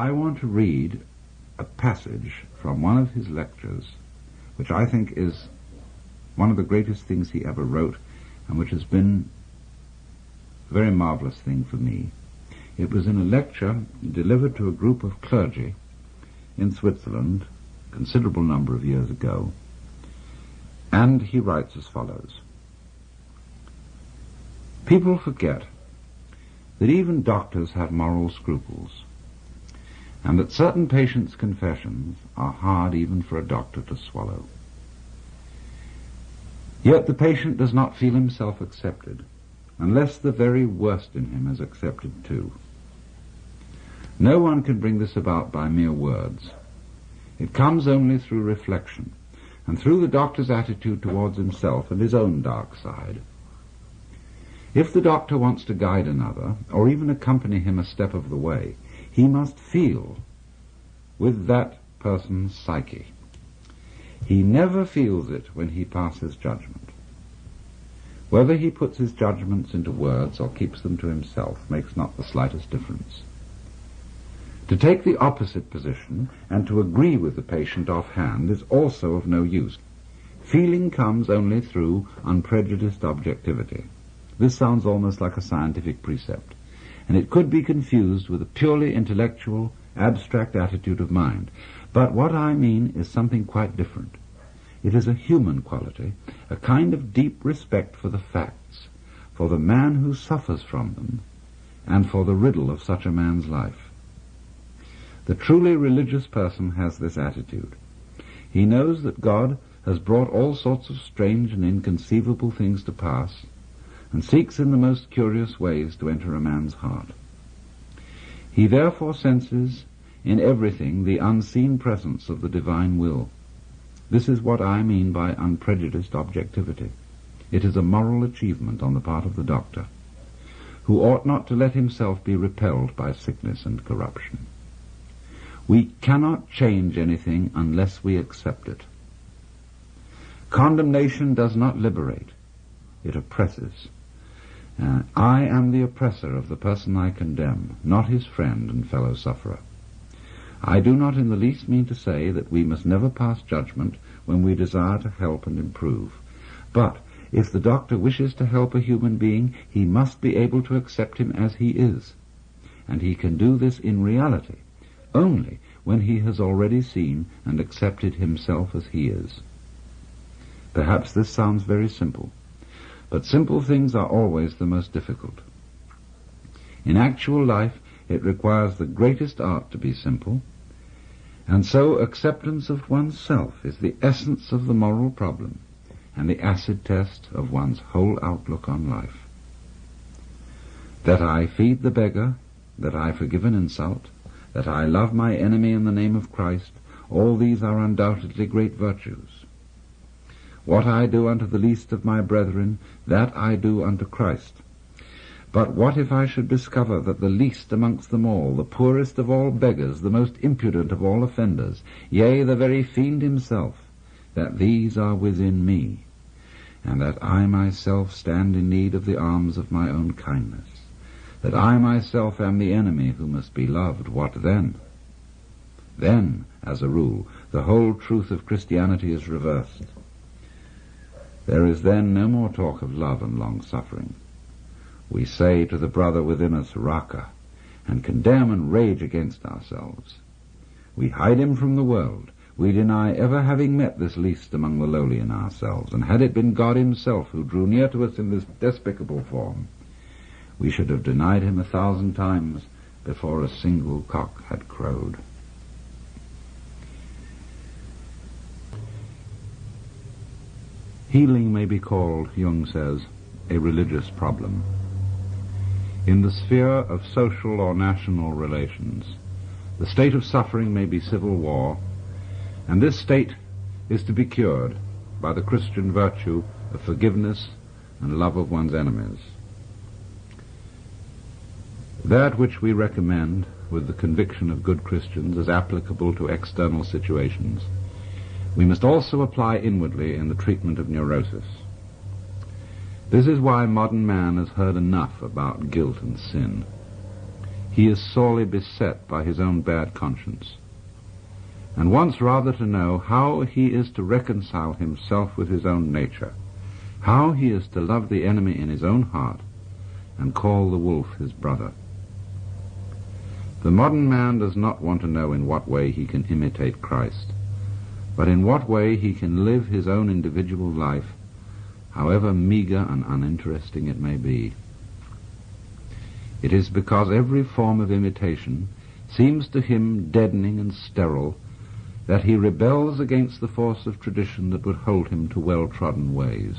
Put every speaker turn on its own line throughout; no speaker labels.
I want to read a passage from one of his lectures, which I think is one of the greatest things he ever wrote, and which has been a very marvelous thing for me. It was in a lecture delivered to a group of clergy in Switzerland a considerable number of years ago, and he writes as follows. People forget that even doctors have moral scruples, and that certain patients' confessions are hard even for a doctor to swallow. Yet the patient does not feel himself accepted, unless the very worst in him is accepted too. No one can bring this about by mere words. It comes only through reflection, and through the doctor's attitude towards himself and his own dark side. If the doctor wants to guide another, or even accompany him a step of the way, he must feel with that person's psyche. He never feels it when he passes judgment. Whether he puts his judgments into words or keeps them to himself makes not the slightest difference. To take the opposite position and to agree with the patient offhand is also of no use. Feeling comes only through unprejudiced objectivity. This sounds almost like a scientific precept, and it could be confused with a purely intellectual, abstract attitude of mind. But what I mean is something quite different. It is a human quality, a kind of deep respect for the facts, for the man who suffers from them, and for the riddle of such a man's life. The truly religious person has this attitude. He knows that God has brought all sorts of strange and inconceivable things to pass, and seeks in the most curious ways to enter a man's heart. He therefore senses in everything the unseen presence of the divine will. This is what I mean by unprejudiced objectivity. It is a moral achievement on the part of the doctor, who ought not to let himself be repelled by sickness and corruption. We cannot change anything unless we accept it. Condemnation does not liberate, it oppresses. I am the oppressor of the person I condemn, not his friend and fellow sufferer. I do not in the least mean to say that we must never pass judgment when we desire to help and improve. But if the doctor wishes to help a human being, he must be able to accept him as he is. And he can do this in reality only when he has already seen and accepted himself as he is. Perhaps this sounds very simple, but simple things are always the most difficult. In actual life, it requires the greatest art to be simple, and so acceptance of oneself is the essence of the moral problem and the acid test of one's whole outlook on life. That I feed the beggar, that I forgive an insult, that I love my enemy in the name of Christ, all these are undoubtedly great virtues. What I do unto the least of my brethren, that I do unto Christ. But what if I should discover that the least amongst them all, the poorest of all beggars, the most impudent of all offenders, yea, the very fiend himself, that these are within me, and that I myself stand in need of the alms of my own kindness, that I myself am the enemy who must be loved, what then? Then, as a rule, the whole truth of Christianity is reversed. There is then no more talk of love and long-suffering. We say to the brother within us, Raka, and condemn and rage against ourselves. We hide him from the world. We deny ever having met this least among the lowly in ourselves, and had it been God himself who drew near to us in this despicable form, we should have denied him 1,000 times before a single cock had crowed. Healing may be called, Jung says, a religious problem. In the sphere of social or national relations, the state of suffering may be civil war, and this state is to be cured by the Christian virtue of forgiveness and love of one's enemies. That which we recommend with the conviction of good Christians as applicable to external situations, we must also apply inwardly in the treatment of neurosis. This is why modern man has heard enough about guilt and sin. He is sorely beset by his own bad conscience, and wants rather to know how he is to reconcile himself with his own nature, how he is to love the enemy in his own heart, and call the wolf his brother. The modern man does not want to know in what way he can imitate Christ, but in what way he can live his own individual life, however meager and uninteresting it may be. It is because every form of imitation seems to him deadening and sterile that he rebels against the force of tradition that would hold him to well-trodden ways.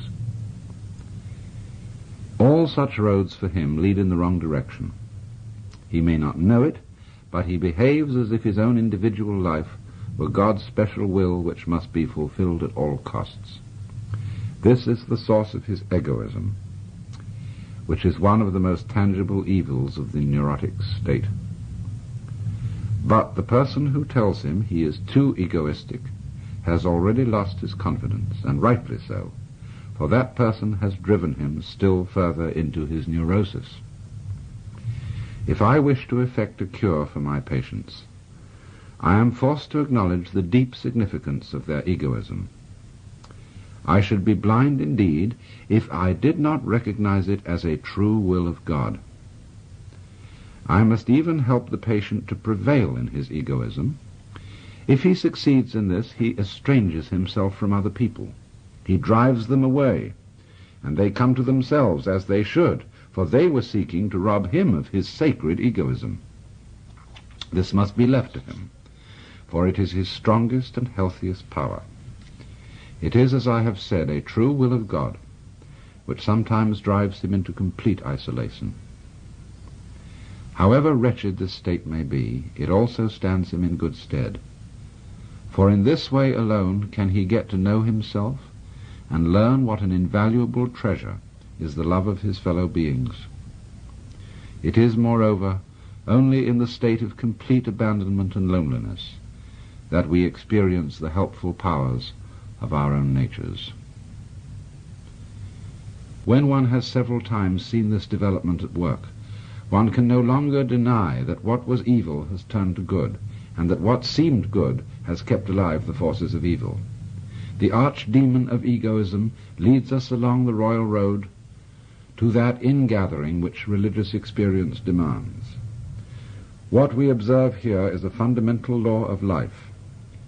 All such roads for him lead in the wrong direction. He may not know it, but he behaves as if his own individual life were God's special will which must be fulfilled at all costs. This is the source of his egoism, which is one of the most tangible evils of the neurotic state. But the person who tells him he is too egoistic has already lost his confidence, and rightly so, for that person has driven him still further into his neurosis. If I wish to effect a cure for my patients, I am forced to acknowledge the deep significance of their egoism. I should be blind indeed if I did not recognize it as a true will of God. I must even help the patient to prevail in his egoism. If he succeeds in this, he estranges himself from other people. He drives them away, and they come to themselves as they should, for they were seeking to rob him of his sacred egoism. This must be left to him, for it is his strongest and healthiest power. It is, as I have said, a true will of God, which sometimes drives him into complete isolation. However wretched this state may be, it also stands him in good stead, for in this way alone can he get to know himself and learn what an invaluable treasure is the love of his fellow beings. It is, moreover, only in the state of complete abandonment and loneliness that we experience the helpful powers of our own natures. When one has several times seen this development at work, one can no longer deny that what was evil has turned to good, and that what seemed good has kept alive the forces of evil. The archdemon of egoism leads us along the royal road to that ingathering which religious experience demands. What we observe here is a fundamental law of life,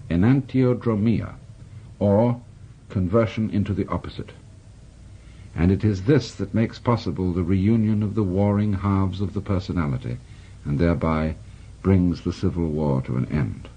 enantiodromia, or conversion into the opposite. And it is this that makes possible the reunion of the warring halves of the personality, and thereby brings the civil war to an end.